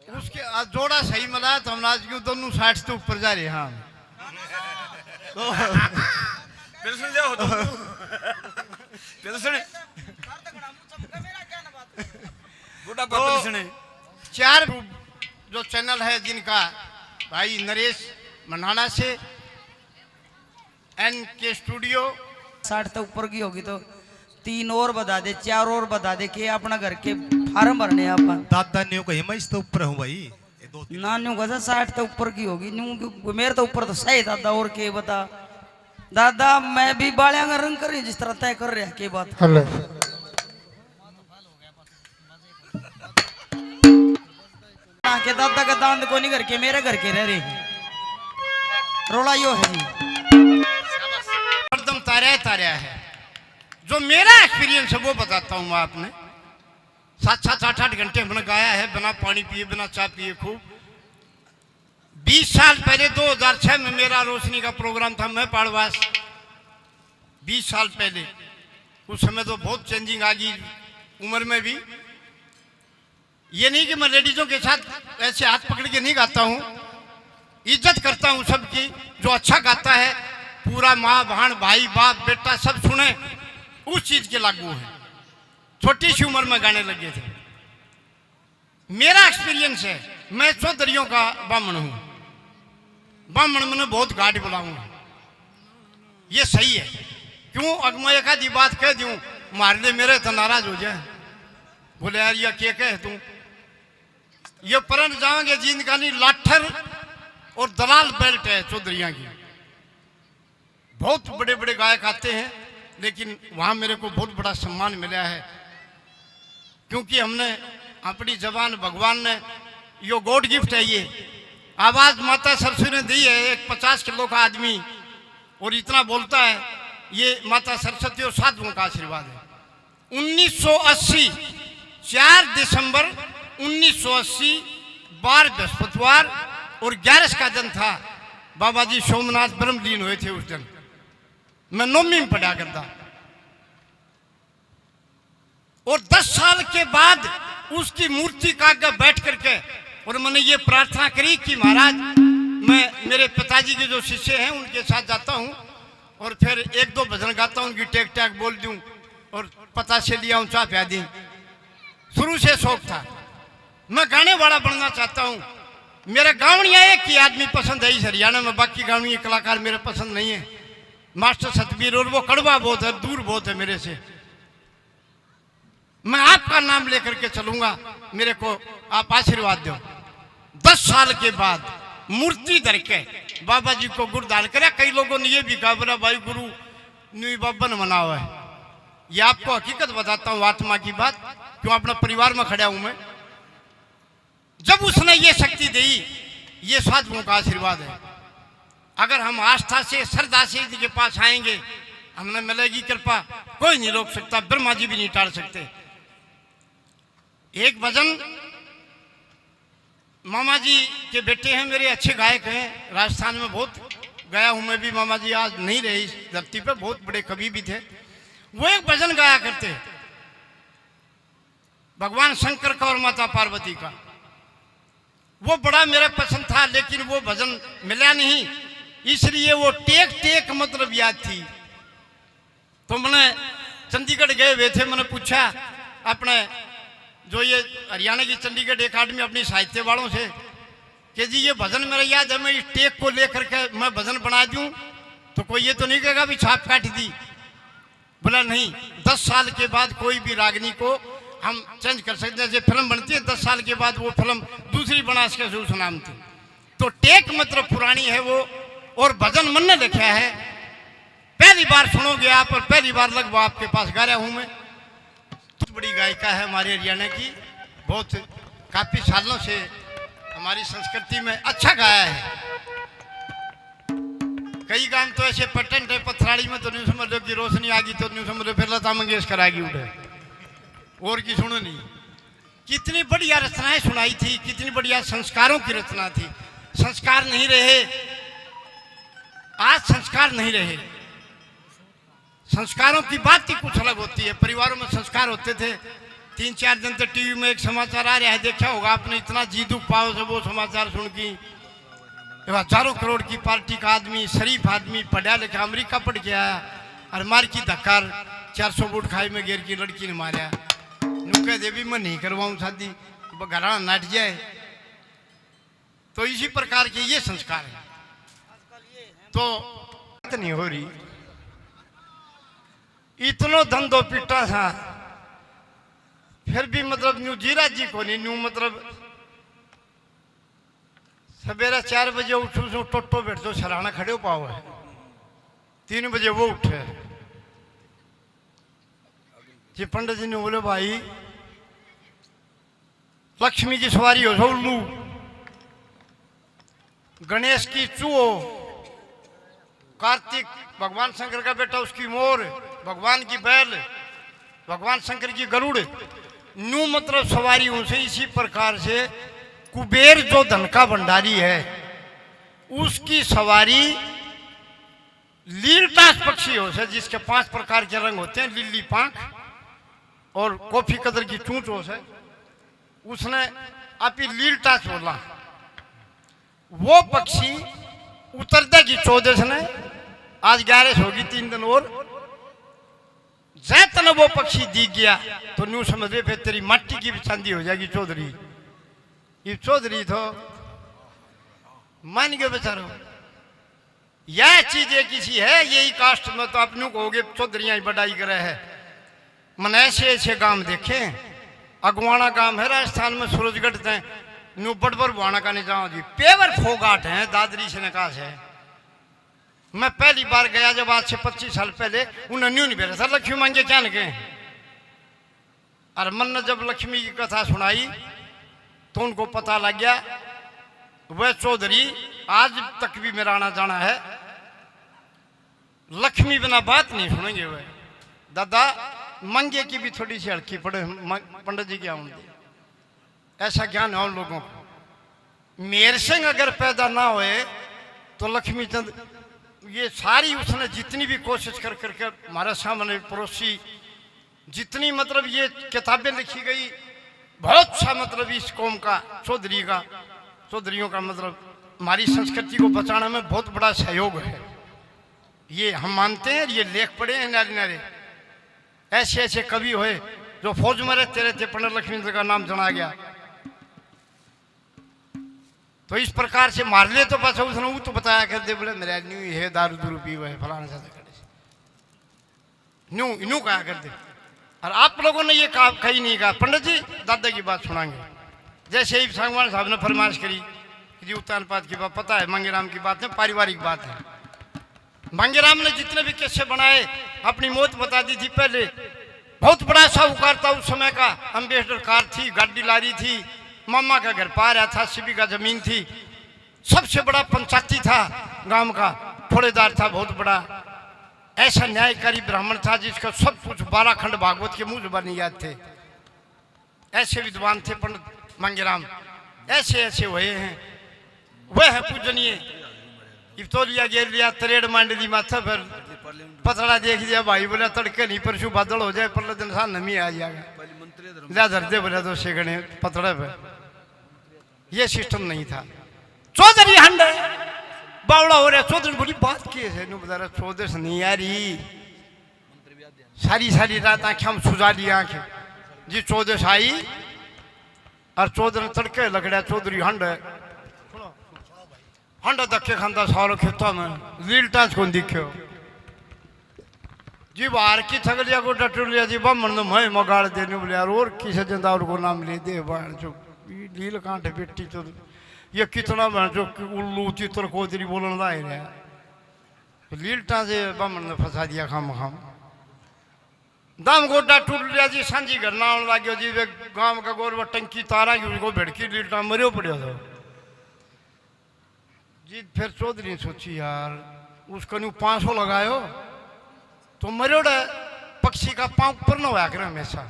उसके जोड़ा सही मिला तो हम आज क्यों दोनों 60 से ऊपर जा रहे। हाँ तो फिर सुन जाओ तुम फिर सुने बूढ़ा बाबा सुने। 4 जो चैनल है जिनका भाई नरेश मनाना से NK स्टूडियो 60 तक ऊपर की होगी तो 3 और बता दे, 4 और बता दे कि अपना घर के फार्म भरने अपन दादा न्यू कही मैं इस तो ऊपर हूँ भाई। ये 2-3 ना न्यू कहा 60 तक ऊपर की होगी न्यू मेरे तो ऊपर तो सही दादा। और के बता दादा मैं भी बालिया का रंग कर रही जिस तरह तय कर रहा के बात के दादा का दांत को नहीं करके मेरे घर के रह रहे रोला यो है जी एकदम तारा है। जो मेरा एक्सपीरियंस है वो बताता हूँ मैं आपने। 7-7 8-8 घंटे हमने गाया है बिना पानी पिए बिना चाय पिए खूब। 20 साल पहले 2006 में मेरा रोशनी का प्रोग्राम था मैं पाड़वास। 20 साल पहले उस समय तो बहुत चेंजिंग आ गई उम्र में भी। ये नहीं कि मैं लेडीजों के साथ ऐसे हाथ पकड़ के नहीं गाता हूँ, इज्जत करता हूँ सबकी। जो अच्छा गाता है पूरा माँ बहन भाई बाप बेटा सब सुने उस चीज के लागू है। छोटी सी उम्र में गाने लगे थे। मेरा एक्सपीरियंस है। मैं चौधरियों का ब्राह्मण हूँ। ब्राह्मण मैंने बहुत गाढ़ बुलाऊंगा ये सही है। क्यों अगमा एक आधी बात कह दूं मार दे मेरे तो नाराज हो जाए। बोले यार ये क्या कहे तू ये परन जाओगे जींद का नहीं लाठर और दलाल बेल्ट है चौधरिया की। बहुत बड़े बड़े गायक आते हैं लेकिन वहां मेरे को बहुत बड़ा सम्मान मिला है क्योंकि हमने अपनी जबान भगवान ने यो गॉड गिफ्ट है। ये आवाज माता सरस्वती ने दी है। एक 50 किलो का आदमी और इतना बोलता है ये माता सरस्वती और साधुओं का आशीर्वाद है। 1980 4 दिसंबर 1980 12 बृहस्पतिवार और 11 का दिन था। बाबा जी सोमनाथ ब्रह्मलीन हुए थे उस दिन। मैं 9वीं में पढ़ा करता और 10 साल के बाद उसकी मूर्ति का आगे बैठ करके और मैंने ये प्रार्थना करी कि महाराज मैं मेरे पिताजी के जो शिष्य हैं उनके साथ जाता हूँ और फिर 1-2 भजन गाता हूँ उनकी टेक टैक बोल दूँ और पता से लिया ऊंचा प्या दी। शुरू से शौक था मैं गाने वाला बनना चाहता हूँ। मेरा गावड़िया एक ही आदमी पसंद है इस हरियाणा में, बाकी गावड़िया कलाकार मेरे पसंद नहीं है। मास्टर सतबीर और वो कड़वा बहुत है दूर बहुत है मेरे से। मैं आपका नाम लेकर के चलूंगा मेरे को आप आशीर्वाद दो। 10 साल के बाद मूर्ति धर के बाबा जी को गुरदान करे। कई लोगों ने ये भी कहा बोला भाई गुरु न्यू बब्बन बना हुआ है। ये आपको हकीकत बताता हूँ आत्मा की बात क्यों अपना परिवार में खड़ा हूं मैं। जब उसने ये शक्ति दी ये साधुओं का आशीर्वाद है। अगर हम आस्था से श्रद्धा से के पास आएंगे हमें मिलेगी कृपा। कोई नहीं रोक सकता, ब्रह्मा जी भी नहीं टाल सकते। एक भजन मामा जी के बेटे हैं मेरे अच्छे गायक हैं राजस्थान में बहुत गया हूं मैं भी। मामा जी आज नहीं रहे इस धरती पे, बहुत बड़े कवि भी थे। वो एक भजन गाया करते भगवान शंकर का और माता पार्वती का। वो बड़ा मेरा पसंद था लेकिन वो भजन मिला नहीं इसलिए वो टेक मतलब याद थी। तो मैंने चंडीगढ़ गए हुए थे। मैंने पूछा अपने जो ये हरियाणा की चंडीगढ़ एकेडमी अपनी साहित्य वालों से कि जी ये भजन मेरा याद है मैं इस टेक को लेकर के मैं भजन बना दूं तो कोई ये तो नहीं कहेगा भी छाप काट दी। बोला नहीं 10 साल के बाद कोई भी रागनी को हम चेंज कर सकते हैं। जैसे फिल्म बनती है 10 साल के बाद वो फिल्म दूसरी बना सके उस नाम थी। तो टेक मतलब पुरानी है वो और भजन मन ने लिखा है। पहली बार सुनोगे आप और पहली बार लगभग आपके पास गा रहा हूं मैं। तो बड़ी गायिका है हमारे हरियाणा की, बहुत काफी सालों से हमारी संस्कृति में अच्छा गाया है। कई गान तो ऐसे पेटेंट है पथराड़ी में तो नहीं समझ लो कि रोशनी आ गई तो नहीं समझ लो फिर लता मंगेशकर आ गई उठे और की सुनो नहीं। कितनी बढ़िया रचनाएं सुनाई थी, कितनी बढ़िया संस्कारों की रचना थी। संस्कार नहीं रहे, आज संस्कार नहीं रहे। संस्कारों की बात ही कुछ अलग होती है। परिवारों में संस्कार होते थे 3-4 दिन तक टीवी में एक समाचार आ रहा है, देखा होगा आपने, इतना जी दुख पाओ से वो समाचार सुन की। हजारों करोड़ की पार्टी का आदमी, शरीफ आदमी, पढ़ा लिखा, अमेरिका पढ़ के आया और मार की धक्कार 400 वोट खाई में गिर की लड़की ने मारा। नू कह दे भी मैं नहीं करवाऊं शादी, घराना नट जाए। तो इसी प्रकार के ये संस्कार है। तो नहीं हो रही, इतनो धंधो पिटा था फिर भी मतलब न्यू जीरा जी को नहीं, न्यू मतलब सवेरा 4 बजे उठू सो टोटो बैठ दो सराहना खड़े हो पाओ है, 3 बजे वो उठे जी। पंडित जी ने बोले भाई लक्ष्मी की सवारी हो सो उल्लू, गणेश की चूहो, कार्तिक भगवान शंकर का बेटा उसकी मोर, भगवान की बैल, भगवान शंकर की गरुड़, न्यू मतलब सवारी उनसे। इसी प्रकार से कुबेर जो धन का भंडारी है उसकी सवारी लीलटास पक्षी हो से, जिसके 5 प्रकार के रंग होते हैं, लिल्ली पांख और कॉफी कदर की चूंच हो से, उसने आप ही लीलटास बोला। वो पक्षी उतरते की 14 ने, आज 11 होगी, 3 दिन और जैतन वो पक्षी दिख गया तो न्यू समझ ले फिर तेरी मट्टी की भी चांदी हो जाएगी चौधरी। ये चौधरी तो मान गए बेचारो। यह चीज एक किसी है, यही कास्ट में तो अपनों को होगे चौधरियां ही बढ़ाई करे है। मन ऐसे गांव देखे, अगवाना गांव है राजस्थान में, सूरजगढ़ है, न्यू बड़बर बुआना का नहीं जाओ जी, पेवर फोगाट है, दादरी से नकाश है। मैं पहली बार गया जब आज से 25 साल पहले, उन्हें न्यू नहीं बेरा था लक्ष्मी मांगे क्या न गए। और मन ने जब लक्ष्मी की कथा सुनाई तो उनको पता लग गया वह चौधरी आज तक भी मेरा आना जाना है, लक्ष्मी बिना बात नहीं सुनेंगे। वह दादा मंगे की भी थोड़ी सी हड़की पड़े पंडित जी की आऊंगी, ऐसा ज्ञान है उन लोगों को। मेर सिंह अगर पैदा ना होए तो लक्ष्मी चंद, ये सारी उसने जितनी भी कोशिश कर करके हमारे सामने पड़ोसी, जितनी मतलब ये किताबें लिखी गई, बहुत सा मतलब इस कौम का चौधरी का, चौधरियों का मतलब हमारी संस्कृति को बचाने में बहुत बड़ा सहयोग है। ये हम मानते हैं, ये लेख पढ़े हैं नारे नारे। ऐसे ऐसे कवि हुए जो फौज में रहते रहते पंडित लक्ष्मी का नाम जना गया। तो इस प्रकार से मार ले तो बस उसने वो तो बताया कर दे, बोले मेरा न्यू है दारू दूरू पी हुआ है फलाना सा न्यू न्यू कहा कर दे। और आप लोगों ने ये कहा, कहीं नहीं कहा। पंडित जी दादा की बात सुनाएंगे, जैसे ही सांगवान साहब ने फरमाइश करी कि जी उत्तानपात की बात पता है, मंगेराम की बात है, पारिवारिक बात है। मंगेराम ने जितने भी किस्से बनाए अपनी मौत बता दी थी पहले। बहुत बड़ा साहूकार था उस समय का, अम्बेसडर कार थी, गाड़ी लारी थी, मामा का घर पा रहा था, सिबी का जमीन थी, सबसे बड़ा पंचायती था गांव का, ठोड़ेदार था बहुत बड़ा। ऐसा न्यायकारी ब्राह्मण था जिसका सब कुछ 12 खंड भागवत के मुंह जुबानी याद थे। ऐसे विद्वान थे पंडित मंगेराम, ऐसे ऐसे हुए हैं। वह है पूजनीय इफ्तोलिया गेर लिया, तरेड़ मांडली माथा पर पतड़ा देख दिया भाई, बोला तड़के नहीं परसों बादल हो जाए, पर दिन सा नमी आ जाएगा, लिया धर दे बोला 2 सेकंड पतड़े पे। ये सिस्टम नहीं था। चौधरी हंड बावड़ा हो रहा, चौधरी बोली बात की है, बता रहा चौधरी से नहीं आ रही, सारी सारी रात आंखें हम सुझा ली आंखें जी। चौधरी आई और चौधरी तड़के लगड़ा, चौधरी हंड हंड धक्के खांदा सारो खेतों में, लीलटास को दिखे जी। बाहर की थगलिया को डटू लिया जी, बमन तो मैं मगाड़ देने बोले यार, और किसे जिंदा को नाम ले दे बाहर जो लील कांटे बेटी। तो ये कितना जो उल्लू चित्र कोतरी बोलने ला रहा है, लीलटा से बमन ने फंसा दिया खाम खाम। दम गोडा टूट लिया जी, सांझी घर ना आने लगे जी। वे गांव का गोरवा टंकी तारा की उसको भिड़की, लीलटा मरियो पड़िया था जी। फिर चौधरी ने सोची यार उसको न्यू 500 लगायो तो मरोड़ा पक्षी का पांव पर न होया करे हमेशा।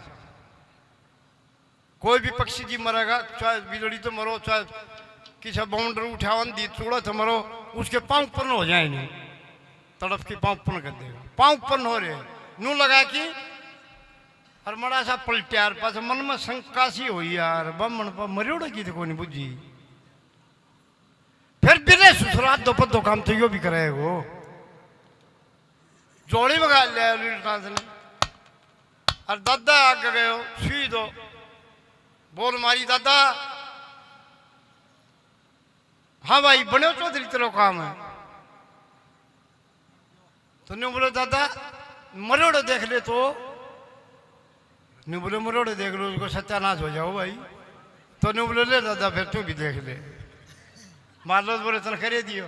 कोई भी पक्षी जी मरेगा, चाहे बिजली तो मरो, चाहे किसी बाउंड्री उठावन दी चूड़ा तो मरो, उसके पांव पर न हो जाए नहीं, तड़प के पांव पर कर देगा। पांव पर न हो रहे नू लगा कि और मड़ा सा पलट्यार पास मन में शंका सी हुई यार बमन पर मरियोड़ा की तो कोई नहीं बुझी फिर बिना ससुराल दो पर दो काम तो यो भी करे वो जोड़ी बगा लिया ने और दादा आगे गए सी दो बोल मारी दादा हाँ भाई बने चौधरी तेरा काम है तो न्यू बोले दादा मरोड़े देख ले तो न्यू बोले मरोड़े देख लो उसको सत्यानाश हो जाओ भाई तो न्यू बोले ले दादा फिर तू भी देख ले मार लो बोले चल करे दियो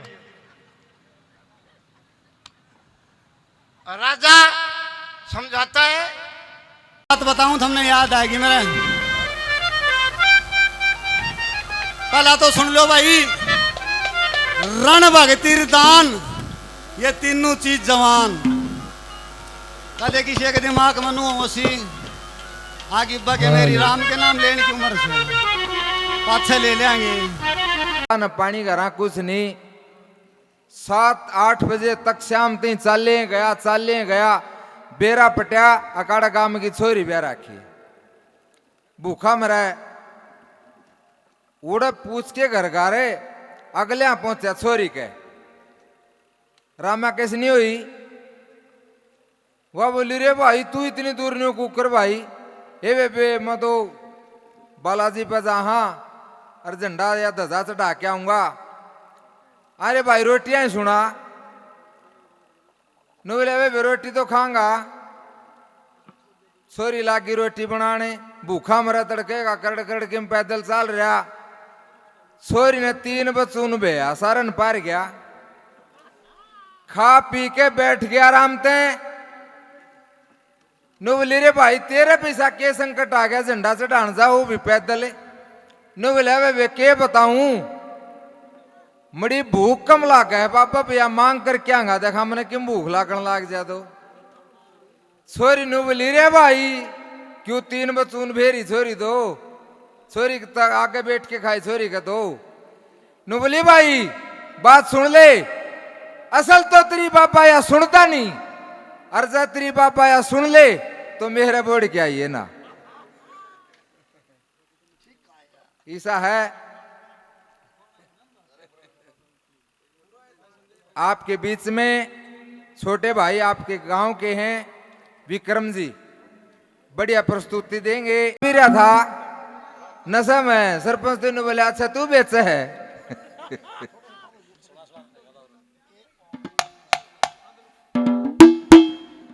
राजा समझाता है बात बताऊं तुमने याद आएगी मेरे पहला तो सुन लो भाई रण भगती दान ये तीनों चीज जवान कदे किसी के दिमाग में नु होसी आगे बगे मेरी राम के नाम लेने की उम्र से पाछे ले लेंगे न पानी का रहा कुछ नहीं 7-8 बजे तक शाम तीन चाले गया बेरा पटिया अकाड़ा गांव की छोरी ब्याह राखी भूखा मरा उड़े पूछ के घर गारे अगले पहुंचा छोरी के रामा कैसे नहीं हुई वह बोली रे भाई तू इतनी दूर नहीं कुकर भाई ए बे मैं तो बालाजी पे जा हाँ और झंडा या ध्वजा चढ़ा के आऊंगा अरे भाई रोटियां ही सुना नो बोले वे रोटी तो खाऊंगा छोरी लागी रोटी बनाने भूखा मरा तड़केगा कड़ कड़ के पैदल चल रहा छोरी ने 3 बच्चों बेया सारन पार गया खा पी के बैठ गया आराम ते नो बोले रे भाई तेरे पैसा के संकट आ गया झंडा चढ़ान जाओ भी पैदल नो बोले वे के बताऊं मड़ी भूख कम लाग है पापा भैया मांग कर क्या गा देखा मैंने क्यों भूख लागन लाग जा तो छोरी नु बोली रे भाई क्यों 3 बचून भेरी छोरी दो छोरी तक आगे बैठ के खाई छोरी का दो नु बोली भाई बात सुन ले असल तो तेरी पापा या सुनता नहीं अर्जा तेरी पापा या सुन ले तो मेरे बोड़ के आइए ना ऐसा है आपके बीच में छोटे भाई आपके गांव के हैं विक्रम जी बढ़िया प्रस्तुति देंगे मेरा था नशा में सरपंच ने बोले अच्छा तू बेच है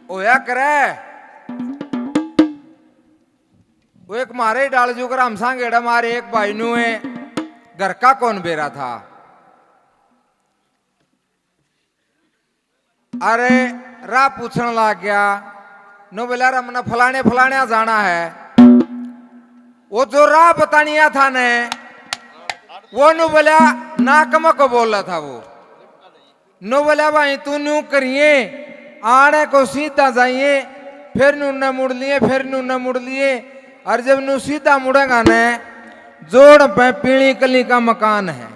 ओया करे वो एक मारे डाल जुकर हम सांगेड़ा मारे एक भाई नु है घर का कौन बेरा था अरे राह पूछने लग गया नो बोला हमने फलाने फलाने जाना है वो जो राह बतानिया था ने वो नु बोला नाकम को बोला था वो नो बोला भाई तू न्यू करिए आने को सीधा जाइए फिर नु न मुड़ लिए फिर नु न मुड़ लिए और जब नु सीधा मुड़ेगा ने जोड़ पे पीली कली का मकान है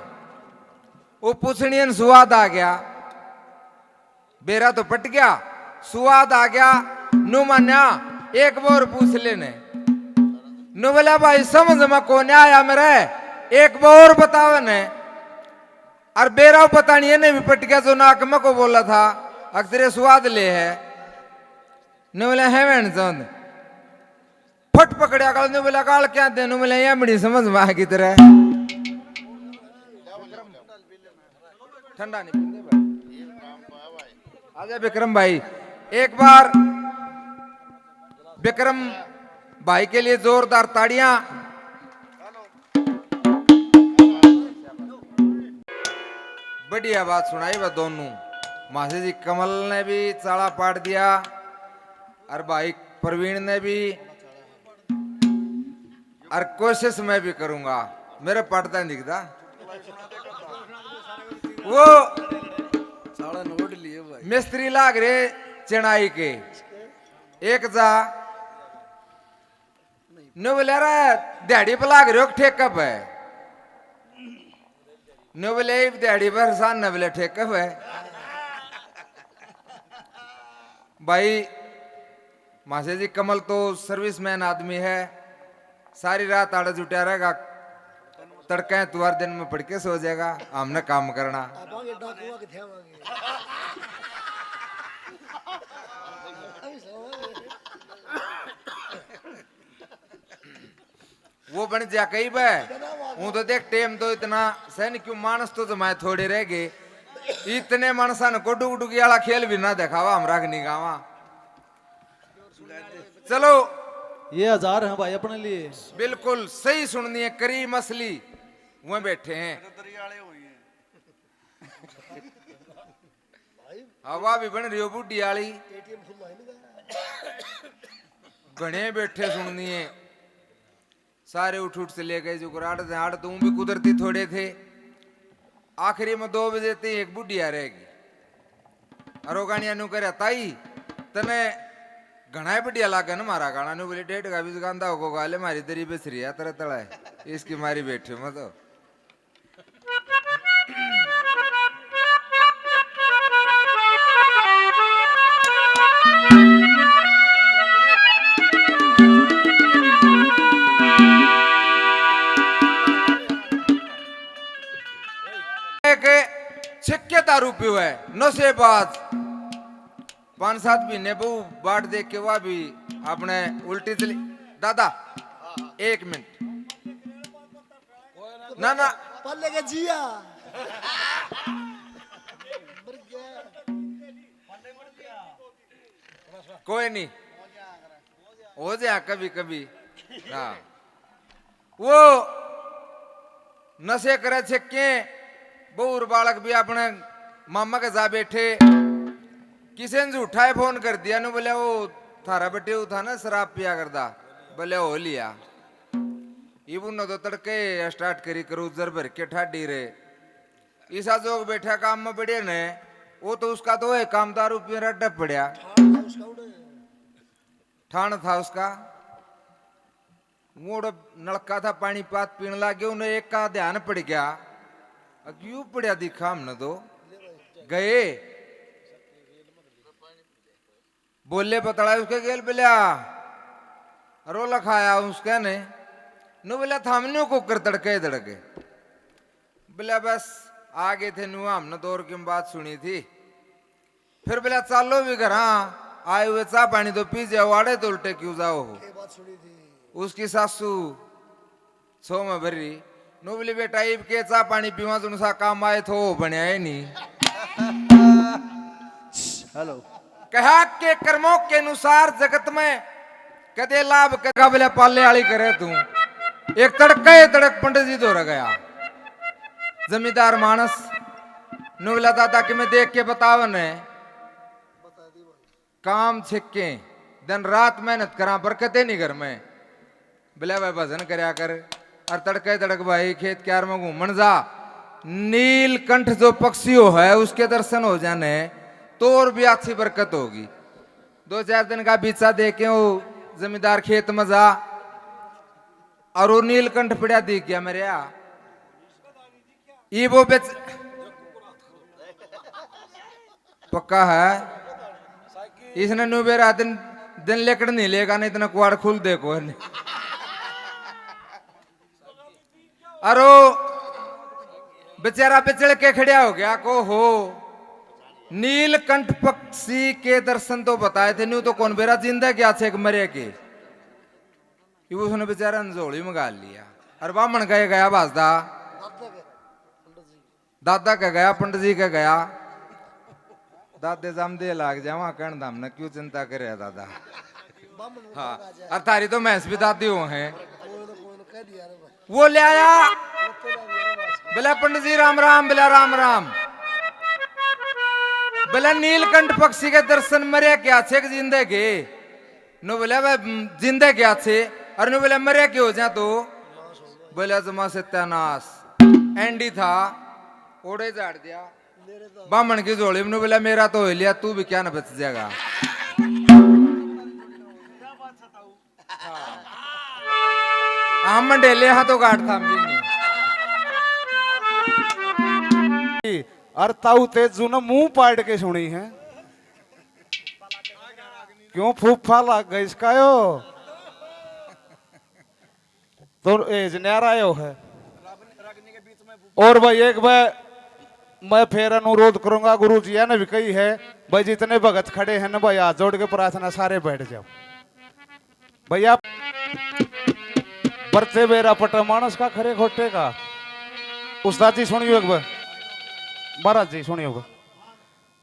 वो पूछनियन स्वाद आ गया बेरा तो पट गया स्वाद आ गया नु मान्या एक बार पूछ लेने नु बोला भाई समझ में कौन आया मेरे एक बार बताओ ने और बेरा पता नहीं ने भी पट गया जो नाक में को बोला था अक्सर स्वाद ले है नु बोला है वैन चौंद फट पकड़िया कल नु बोला काल क्या दे नु बोला ये बड़ी समझ में आ की तरह ठंडा नहीं पींदे भाई आजा विक्रम भाई एक बार विक्रम भाई के लिए जोरदार ताड़ियां बढ़िया बात सुनाई वह दोनों मासी जी कमल ने भी चाड़ा पाट दिया और भाई प्रवीण ने भी और कोशिश मैं भी करूंगा मेरा पढ़ता नहीं दिखता वो मिस्त्री लाग रहे चेनाई के एक जा नो बोले दिहाड़ी पर लाग रहे हो ठेका पे नो बोले दिहाड़ी पर सान न बोले ठेका पे भाई मासे जी कमल तो सर्विसमैन आदमी है, सारी रात आड़ा जुटा रहेगा, तड़के तुआर दिन में पढ़ के सो जाएगा, हमने काम करना। वो बन जा कई बे हूं तो देख टेम तो इतना सहन क्यों मानस तो जमाए थोड़े रह गए, इतने मानसा ने कोडू डुगी वाला खेल भी ना दिखावा हमरा नहीं गावा। चलो ये 1000 है भाई अपने लिए। बिल्कुल सही सुननी है, करी मछली वह बैठे हैं, हवा भी बन रही हो बुढ़ी वाली, घने बैठे सुननी है, सारे उठ उठ से ले गए जो आड़ तुम भी कुदरती थोड़े थे। आखिरी में 2 बजे तक एक बुढ़िया रहेगी, अरोगानिया नु करे ताई तने घना बढ़िया लागे ना मारा गाना, नु बोले 1.5 का भी गांदा होगा गाले मारी दरी बेसरी है तरह तड़ा है इसकी मारी बैठे मैं तो। छिक्के दारू पियो है नशेबाज, 5-7 महीने बहु बाट देख के वह भी अपने उल्टी चली। दादा 1 मिनट ना ना पल्ले के जिया कोई नहीं हो जाए कभी कभी। हाँ वो नशे करे छिक्के बहुर बालक भी अपने मामा के जा बैठे, किसी ने उठाए फोन कर दिया नु बोले वो थारा बेटे था ना शराब पिया करता, बोले हो लिया इबू न तो तड़के स्टार्ट करी करू जर भर के ठाडी रे ईसा जोग बैठा काम में बढ़िया ने, वो तो उसका तो है काम दारू पी रहा डब पड़िया ठाण था उसका, वो नलका था पानी पात पीने लगे, उन्हें एक का ध्यान पड़ गया, क्यों पड़िया दिखा हमने तो गए बोले पतड़ा उसके गेल बिलिया रोला खाया उसके ने नु बोला थामने को कर तड़के तड़के बोला बस आगे थे नु हमने दौर की बात सुनी थी, फिर बोला चालो भी घर आए हुए चाह पानी तो पी जाओ, आड़े तो उल्टे क्यों जाओ हो। उसकी सासू 6 में भरी नु बोली बेटा इब के चाह पानी पीवा सा काम आए तो बनया है नहीं। हेलो कहा के कर्मों के अनुसार जगत में कदे लाभ का बोले पाले वाली करे तू, एक तड़के तड़क पंडित जी दौड़ गया जमींदार मानस नु बोला दादा कि मैं देख के बतावन है काम छिक्के दिन रात मेहनत करा बरकते नहीं घर में, बोले भाई भजन करया कर और तड़के तड़क भाई खेत क्यार में घूमन जा, नीलकंठ जो पक्षियों है उसके दर्शन हो जाने तो और भी अच्छी बरकत होगी। 2-4 दिन का बीचा दे के वो जमींदार खेत में जा और वो नीलकंठ पड़ा दिख गया मेरे यहाँ, ये वो बेच पक्का है इसने नुबेरा दिन दिन लेकर नहीं लेगा, नहीं इतना कुआड़ खुल देखो अरो बेचारा बिचड़ के खड़िया हो गया को हो नीलकंठ पक्षी के दर्शन तो बताए थे, न्यू तो कौन बेरा जिंदा क्या छे मरे के, उसने बेचारा झोली में गाल लिया और बामण गए गया बाजदा दादा का गया पंडित जी का गया, दादे जाम दे लाग जावा कहन दाम न क्यों चिंता करे दादा। हाँ और तारी तो मैंस भी दादी हो हैं, वो ले आया बोला पंडित जी राम राम, बोला राम राम, बोला नीलकंठ पक्षी के दर्शन मरे क्या छे जिंदे के, नो बोला जिंदे क्या छे और नो बोला मरे के हो जा तो बोला जमा सत्यानाश एंडी था ओढ़े झाड़ दिया बामण की झोली में, बोला मेरा तो हो लिया तू भी क्या ना बच जाएगा। हम मंडेले हाँ तो गाड़ था और ताऊ तेजू ने मुंह पाट के सुनी है क्यों फूफा लग गई इसका यो तो एज न्यारा यो है। और भाई एक बार मैं फिर अनुरोध करूंगा, गुरु जी ने भी कही है भाई जितने भगत खड़े हैं ना भाई हाथ जोड़ के प्रार्थना सारे बैठ जाओ भैया। बरते बेरा पटा मानस का खरे खोटे का। उस्ताद जी सुनियो एक बार, महाराज जी सुनियो।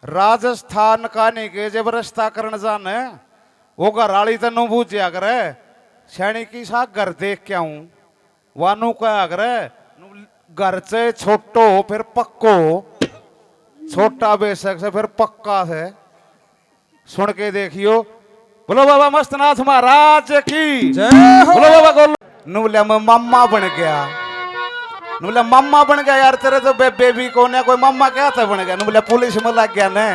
राजस्थान का नहीं के जब रस्ता करने जाने वो घराली तनु बूझा करे सैनी की सा घर देख के आऊं वानू क्या करे घर से छोटो फिर पक्को छोटा बेशक से फिर पक्का है। सुन के देखियो। बोलो बाबा मस्तनाथ महाराज की बोलो बाबा को नुबले में मम्मा बन गया। नुबले मम्मा बन गया यार तेरे तो बेबी को ने कोई मम्मा क्या था बन गया। नुबले पुलिस में लग गया ने